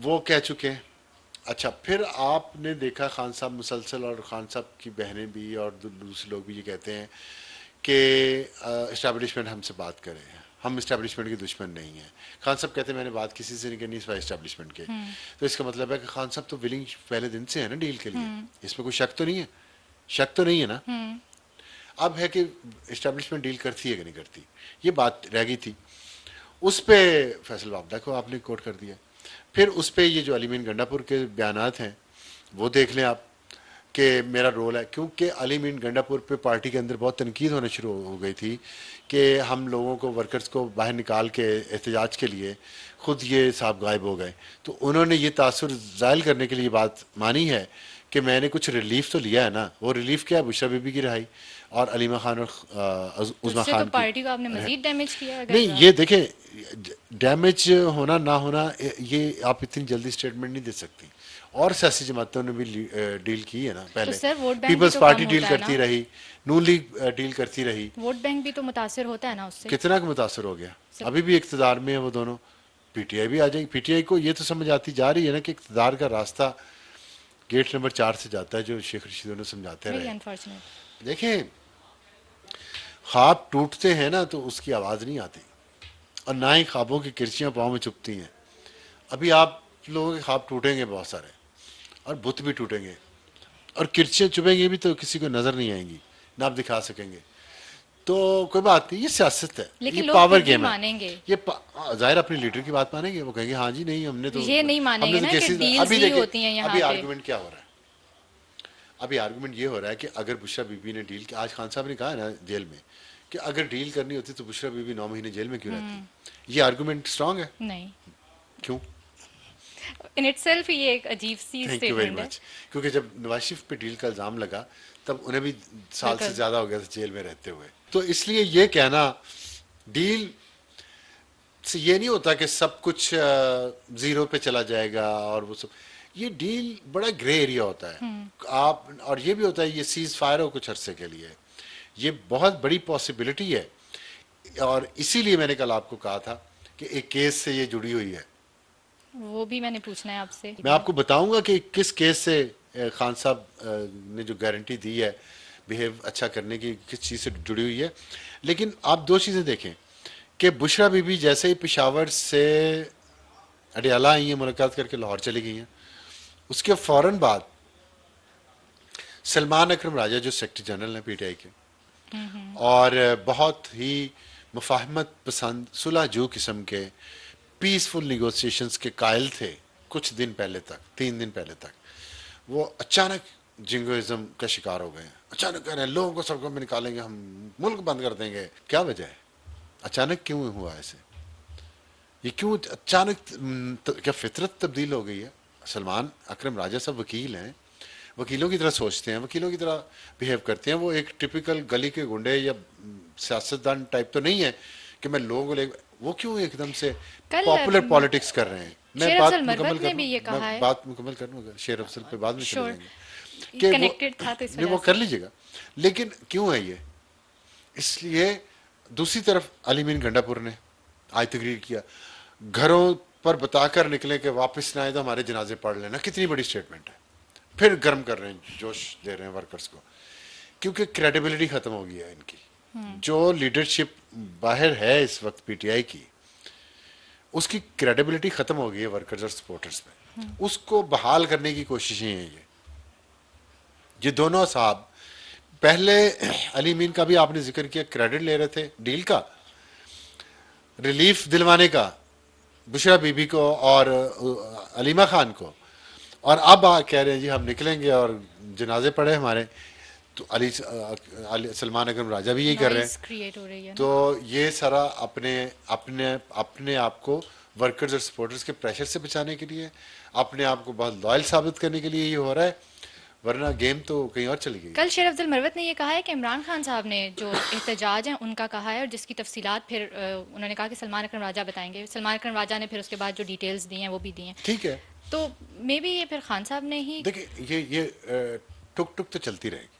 वो कह चुके हैं। अच्छा, फिर आपने देखा खान साहब मुसलसल, और खान साहब की बहनें भी और दूसरे लोग भी ये कहते हैं कि इस्टेब्लिशमेंट हमसे बात करे, हम इस्टेब्लिशमेंट के दुश्मन नहीं हैं। खान साहब कहते हैं मैंने बात किसी से नहीं करनी सिवाय इस्टेब्लिशमेंट के। तो इसका मतलब है कि खान साहब तो विलिंग पहले दिन से है ना डील के लिए, इसमें कोई शक तो नहीं है, शक तो नहीं है ना। अब है कि इस्टेब्लिशमेंट डील करती है कि नहीं करती, ये बात रह गई थी। उस पे फैसल वापदा को आपने कोट कर दिया। फिर उस पे ये जो अलीमीन गंडापुर के बयानात हैं वो देख लें आप, कि मेरा रोल है, क्योंकि अलीमीन गंडापुर पे पार्टी के अंदर बहुत तनकीद होना शुरू हो गई थी कि हम लोगों को, वर्कर्स को बाहर निकाल के एहतजाज के लिए खुद ये साहब गायब हो गए। तो उन्होंने ये तासुर ज़ायल करने के लिए बात मानी है कि मैंने कुछ रिलीफ तो लिया है ना। वो रिलीफ क्या है? बुशरा बीबी की रिहाई और अलीमा खान और तो उज़मा उससे तो खान की पार्टी को आपने रह- मजीद डैमेज किया नहीं, अगर ये देखें, डैमेज होना ना होना, ये आप इतनी जल्दी स्टेटमेंट नहीं दे सकती। और सियासी जमातों ने भी डील की है ना तो पहले। सर वोट बैंक भी पीपल्स तो कम पार्टी डील होता है करती ना। रही, नून लीग डील करती रही। वोट बैंक भी तो मुतासिर होता है ना उससे। कितना का मुतासर हो गया? सर अभी भी इक़्तिदार में है वो दोनों। पीटीआई भी आ जाएगी। पीटीआई को ये तो समझ आती जा रही है ना कि इक़्तिदार का रास्ता गेट नंबर 4 से जाता है, जो शेख रशीद ने समझाते वेरी रहे। अनफॉर्चुनेट। देखें, ख्वाब टूटते हैं ना तो उसकी आवाज़ नहीं आती, और ना ही ख्वाबों की किरचियाँ पाँव में चुभती हैं। अभी आप लोगों के ख्वाब टूटेंगे बहुत सारे, और बुत भी टूटेंगे, और किरचियाँ चुभेंगी भी तो किसी को नज़र नहीं आएंगी, ना आप दिखा सकेंगे। तो कोई बात नहीं, ये सियासत है, ये लेकिन लोग पावर फिर भी गेम है। मानेंगे। जाहिर अपने लीडर की बात मानेंगे, वो कहेंगे हाँ जी नहीं, ये नहीं मानेंगे हमने तो ना कि केसेस। डील्स अभी ही देखिए, होती हैं अभी यहाँ पे। आर्गुमेंट क्या हो रहा है? अभी आर्गुमेंट ये हो रहा है कि अगर बुशरा बीबी ने डील की, आज खान साहब ने कहा है ना जेल में, कि अगर डील करनी होती तो बुशरा बीबी 9 महीने जेल में क्यों रहती? ये आर्गुमेंट स्ट्रांग है। नहीं, क्यों? इन इटसेल्फ ही ये एक अजीब सी थैंक यू वेरी स्टेटमेंट है। मच। क्योंकि जब नवाज शरीफ पे डील का इल्ज़ाम लगा, तब उन्हें भी साल से बिल्कुल। ज़्यादा हो गया था जेल में रहते हुए। तो इसलिए ये कहना, डील से ये नहीं होता कि सब कुछ ज़ीरो पे चला जाएगा और वो सब। ये डील बड़ा ग्रे एरिया होता है। आप, और ये भी होता है ये सीज फायर हो कुछ अरसे के लिए, ये बहुत बड़ी पॉसिबिलिटी है। और इसीलिए मैंने कल आपको कहा था कि एक केस से ये जुड़ी हुई है। वो भी मैंने पूछना है आपसे। मैं आपको बताऊंगा कि किस केस से खान साहब ने जो गारंटी दी है बिहेव अच्छा करने की, किस चीज़ से जुड़ी हुई है। लेकिन आप दो चीज़ें देखें कि बुशरा बीबी जैसे ही पेशावर से अडियाला आई हैं, मुलाकात करके लाहौर चली गई हैं, उसके फ़ौरन बाद सलमान अकरम राजा जो सेक्रेटरी जनरल हैं पीटीआई के, और बहुत ही मुफाहमत पसंद सुलहजू किस्म के पीसफुल निगोसिएशंस के कायल थे कुछ दिन पहले तक, 3 दिन पहले तक, वो अचानक जिंगोइज्म का शिकार हो गए हैं। अचानक कह रहे हैं लोगों को सड़कों में निकालेंगे, हम मुल्क बंद कर देंगे। क्या वजह है? अचानक क्यों हुआ ऐसे? ये क्यों अचानक क्या फितरत तब्दील हो गई है? सलमान अकरम राजा सब वकील हैं, वकीलों की तरह सोचते हैं, वकीलों की तरह बिहेव करते हैं। वो एक टिपिकल गली के गुंडे या सियासतदान टाइप तो नहीं है कि मैं लोगों को ले। वो क्यों एकदम से कल पॉपुलर पॉलिटिक्स कर रहे हैं? मैं शेर अफजल बात मुकम्मल मरवत कर ने लूँ, भी ये मैं कहा है। बात मुकम्मल कर लूँगा, शेर अफजल पे बाद में चले श्योर। जाएंगे कि वो, कनेक्टेड था तो इस नहीं वजह वो कर से। लीजिएगा। लेकिन क्यों है ये? इसलिए दूसरी तरफ अली मीन गंडापुर ने आज तकरीर किया, घरों पर बताकर निकले कि वापस ना आए तो हमारे जनाजे पढ़ लेना। कितनी बड़ी स्टेटमेंट है! फिर गर्म कर रहे हैं, जोश दे रहे हैं वर्कर्स को, क्योंकि क्रेडिबिलिटी खत्म हो गई है इनकी। जो लीडरशिप बाहर है इस वक्त पीटीआई की, उसकी क्रेडिबिलिटी खत्म हो गई है वर्कर्स और सपोर्टर्स में। उसको बहाल करने की कोशिशें हैं ये दोनों साहब। पहले अली मीन का भी आपने जिक्र किया, क्रेडिट ले रहे थे डील का, रिलीफ दिलवाने का बुशरा बीबी को और अलीमा खान को, और अब कह रहे हैं जी हम निकलेंगे और जनाजे पड़े हमारे। तो सलमान अकरम राजा भी यही कर रहे हैं। नॉइस क्रिएट हो रही है तो ना। ये सारा अपने अपने अपने आप को वर्कर्स और सपोर्टर्स के प्रेशर से बचाने के लिए, अपने आप को बहुत लॉयल साबित करने के लिए ये हो रहा है, वरना गेम तो कहीं और चली गई। कल शेर अफजल मरवत ने ये कहा है कि इमरान खान साहब ने जो एहतजाज हैं उनका कहा है, और जिसकी तफसीलात फिर उन्होंने कहा कि सलमान अकरम राजा बताएंगे। सलमान अकरम राजा ने फिर उसके बाद जो डिटेल्स दी हैं वो भी दी हैं। ठीक है, तो मे बी ये फिर खान साहब ने ही। देखिए ये टुक टुक तो चलती रहेगी।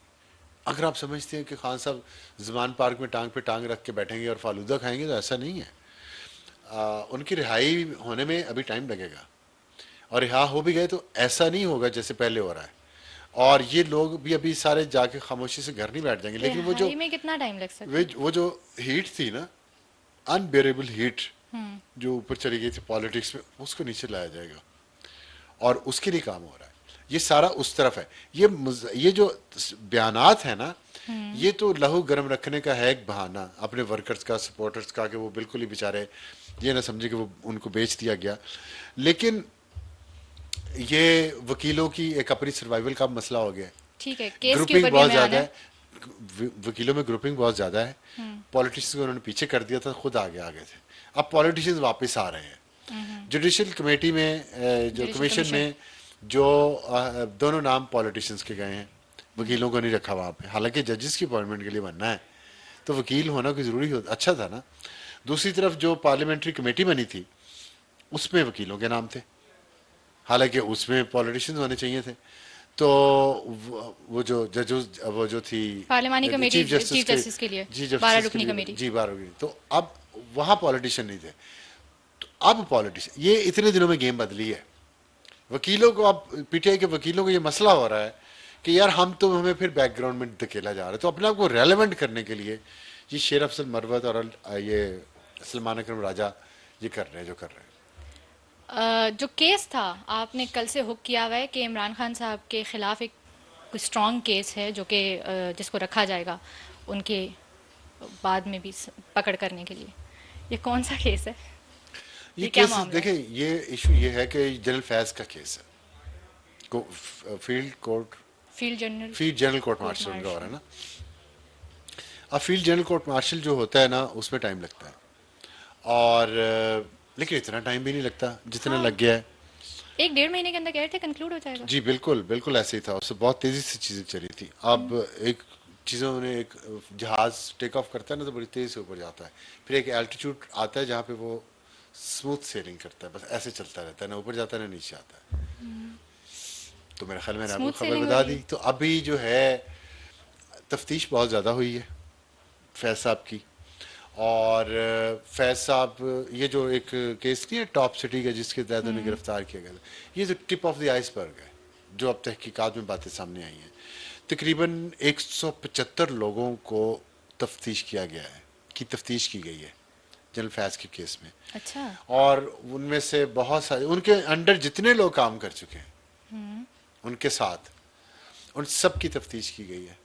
अगर आप समझते हैं कि खान साहब जमान पार्क में टांग पे टांग रख के बैठेंगे और फालूदा खाएंगे, तो ऐसा नहीं है। उनकी रिहाई होने में अभी टाइम लगेगा, और यहाँ हो भी गए तो ऐसा नहीं होगा जैसे पहले हो रहा है, और ये लोग भी अभी सारे जाके खामोशी से घर नहीं बैठ जाएंगे, लेकिन रिहाई में कितना टाइम लग सकता है? वो जो हीट थी ना, अनबेरेबल हीट हम्म। जो ऊपर चली गई थी पॉलिटिक्स में, उसको नीचे लाया जाएगा, और उसके लिए काम हो रहा है। ये सारा उस तरफ है। ये जो बयानात है ना, ये तो लहू गर्म रखने का है एक बहाना अपने वर्कर्स का, सपोर्टर्स का, कि वो बिल्कुल ही बेचारे ये ना समझे कि वो उनको बेच दिया गया। लेकिन ये वकीलों की एक अपनी सर्वाइवल का मसला हो गया है। ठीक है, केस के ग्रुपिंग ऊपर भी बहुत हमें आना ज्यादा है। है, वकीलों में ग्रुपिंग बहुत ज्यादा है। पॉलिटिशियंस को उन्होंने पीछे कर दिया था, खुद आगे आ गए थे। अब पॉलिटिशियंस वापस आ रहे हैं जुडिशियल कमेटी में, जो जुडिशल कमीशन कमीशन। में, जो दोनों नाम पॉलिटिशियंस के गए हैं, वकीलों को नहीं रखा वहां पे। हालांकि जजेस की अपॉइंटमेंट के लिए बनना है तो वकील होना कोई जरूरी हो, अच्छा था ना। दूसरी तरफ जो पार्लियामेंट्री कमेटी बनी थी उसमें वकीलों के नाम थे, हालांकि उसमें पॉलिटिशियंस होने चाहिए थे। तो वो जो जजेस, वो जो थी पार्लिमानी कमेटी चीफ जस्टिस चीफ के, जस्टिस के लिए, जी 12 जस्टिस के रुकनी लिए, कमेटी। जी 12 तो अब वहां पॉलिटिशियन नहीं थे। तो अब पॉलिटिशियन, ये इतने दिनों में गेम बदली है। वकीलों को, अब पीटीआई के वकीलों को ये मसला हो रहा है कि यार हम तो, हमें फिर बैकग्राउंड में धकेला जा रहा है। तो अपने आप को रेलेवेंट करने के लिए ये शेर अफजल मरवत और ये सलमान अकरम राजा ये कर रहे हैं जो कर रहे हैं। जो केस था, आपने कल से हुक किया हुआ है कि इमरान खान साहब के खिलाफ एक स्ट्रॉन्ग केस है जो कि जिसको रखा जाएगा उनके बाद में भी पकड़ करने के लिए। ये कौन सा केस है? ये ये क्या केस मामला है? देखें, ये इशू ये है कि जनरल फैज का केस है, field court, field general field general court court martial उनका हो रहा है मार्शल। ना। अब फील्ड जनरल कोर्ट मार्शल जो होता है ना, उसमें टाइम लगता है, और लेकिन इतना टाइम भी नहीं लगता जितना हाँ, लग गया है। 1 डेढ़ महीने के अंदर कह रहे थे कंक्लूड हो जाएगा। जी बिल्कुल बिल्कुल ऐसे ही था, उससे बहुत तेजी से चीजें चली थी। अब एक चीज़ों ने, एक जहाज टेक ऑफ करता है ना तो बड़ी तेजी से ऊपर जाता है, फिर एक एल्टीट्यूड आता है जहाँ पे वो स्मूथ सेलिंग करता है, बस ऐसे चलता रहता है, ना ऊपर जाता है ना नीचे आता है। तो मेरे ख्याल में मैंने आपको स्मूथ खबर सेलिंग हो बता रही दी। है। तो अभी जो है तफ्तीश बहुत ज़्यादा हुई है फैज साहब की, और फैज साहब, ये जो एक केस नहीं है टॉप सिटी का जिसके तहत उन्हें गिरफ्तार किया गया था, ये जो टिप ऑफ द आइसबर्ग है जो अब तहकीकात में बातें सामने आई हैं। तकरीबन 175 लोगों को तफ्तीश किया गया है, की तफ्तीश की गई है जनरल फैज के केस में, अच्छा। और उनमें से बहुत सारे उनके अंडर जितने लोग काम कर चुके हैं उनके साथ, उन सब की तफ्तीश की गई है।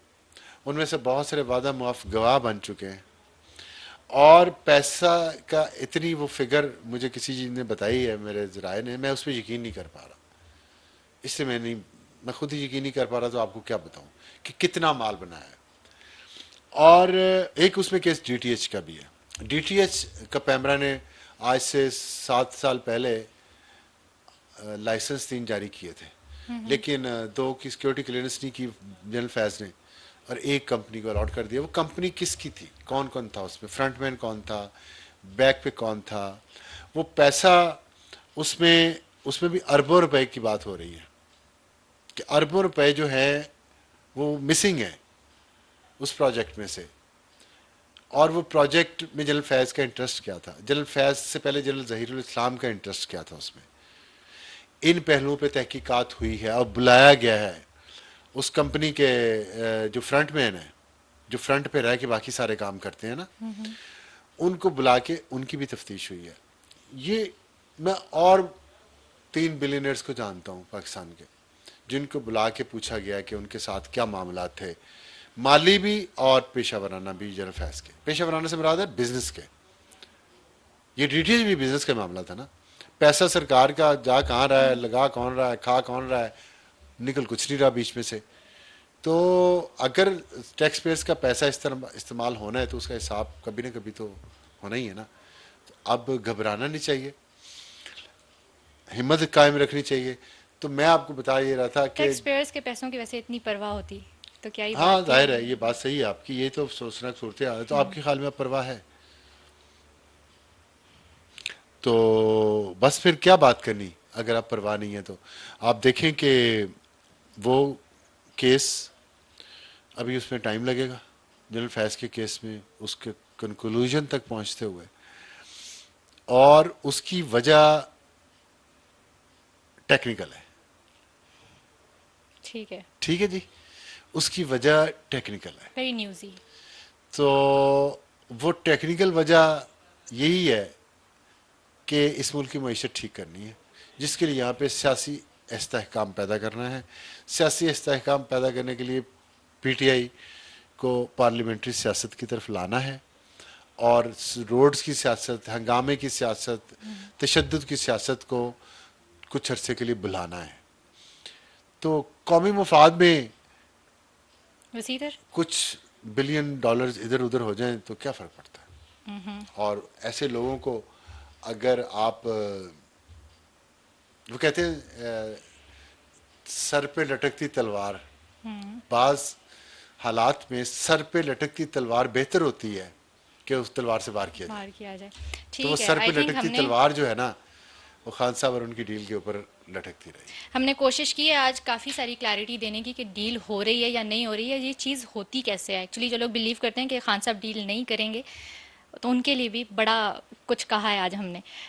उनमें से बहुत सारे वादा मुआफ गवाह बन चुके हैं, और पैसा का इतनी वो फिगर मुझे किसी चीज़ ने बताई है मेरे ज़राए ने, मैं उस पर यकीन नहीं कर पा रहा। इससे मैं खुद ही यकीन नहीं कर पा रहा, तो आपको क्या बताऊं कि कितना माल बनाया है। और एक उसमें केस डीटीएच का भी है। डीटीएच का पैमरा ने आज से 7 साल पहले लाइसेंस 3 जारी किए थे, लेकिन 2 की सिक्योरिटी क्लियरेंस नहीं की जनरल फैज ने, और एक कंपनी को अलॉट कर दिया। वो कंपनी किसकी थी, कौन कौन था उसमें, फ्रंटमैन कौन था, बैक पे कौन था, वो पैसा, उसमें उसमें भी अरबों रुपए की बात हो रही है कि अरबों रुपए जो है वो मिसिंग है उस प्रोजेक्ट में से। और वो प्रोजेक्ट में जनरल फैज का इंटरेस्ट क्या था, जनरल फैज से पहले जनरल जहीरुल इस्लाम का इंटरेस्ट क्या था उसमें, इन पहलुओं पे तहकीकात हुई है। और बुलाया गया है उस कंपनी के जो फ्रंट मैन है, जो फ्रंट पे रह के बाकी सारे काम करते हैं ना, उनको बुला के उनकी भी तफ्तीश हुई है। ये मैं और 3 बिलियनर्स को जानता हूँ पाकिस्तान के, जिनको बुला के पूछा गया कि उनके साथ क्या मामला थे, माली भी और पेशा वराना भी जनरल फैज के। पेशा वराना से मुराद है बिजनेस के, ये डीटीएच भी बिजनेस का मामला था ना। पैसा सरकार का जा कहाँ रहा है, लगा कौन रहा है, खा कौन रहा है, निकल कुछ नहीं रहा बीच में से। तो अगर टैक्स पेयर्स का पैसा इस तरह इस्तेमाल होना है तो उसका हिसाब कभी ना कभी तो होना ही है ना। तो अब घबराना नहीं चाहिए, हिम्मत कायम रखनी चाहिए। तो मैं आपको बता ये रहा था कि टैक्स पेयर्स के पैसों की वैसे इतनी परवाह होती तो क्या ही हाँ बात जाहिर है, थी। ये बात सही है आपकी, ये तो सोचना सूरत हाल है। तो आपके ख्याल में अब परवाह है तो बस फिर क्या बात करनी, अगर आप परवाह नहीं है तो। आप देखें कि वो केस, अभी उसमें टाइम लगेगा जनरल फैज के केस में उसके कंक्लूजन तक पहुंचते हुए, और उसकी वजह टेक्निकल है। ठीक है, ठीक है जी, उसकी वजह टेक्निकल है। Very newsy. तो वो टेक्निकल वजह यही है कि इस मुल्क की मईशत ठीक करनी है, जिसके लिए यहाँ पे सियासी इस्तेहकाम पैदा करना है। सियासी इस्तेहकाम पैदा करने के लिए पीटीआई को पार्लियामेंट्री सियासत की तरफ लाना है और रोड्स की सियासत, हंगामे की सियासत, तशद्दुद की सियासत को कुछ अरसे के लिए बुलाना है। तो कौमी मुफाद में वसीदर। कुछ बिलियन डॉलर्स इधर उधर हो जाएं तो क्या फ़र्क पड़ता है। और ऐसे लोगों को अगर आप वो कहते हैं सर पे लटकती तलवार, बाज हालात में सर पे लटकती तलवार बेहतर होती है कि उस तलवार से वार किया जाए। बाहर किया जाए। तो वो ठीक है, सर पे आई थिंक लटकती हमने तलवार जो है ना, वो खान साहब और उनकी डील के ऊपर लटकती रही। हमने कोशिश की है आज काफ़ी सारी क्लैरिटी देने की कि डील हो रही है या नहीं हो रही है, ये चीज़ होती कैसे है। एक्चुअली जो लोग बिलीव करते हैं कि खान साहब डील नहीं करेंगे, तो उनके लिए भी बड़ा कुछ कहा है आज हमने।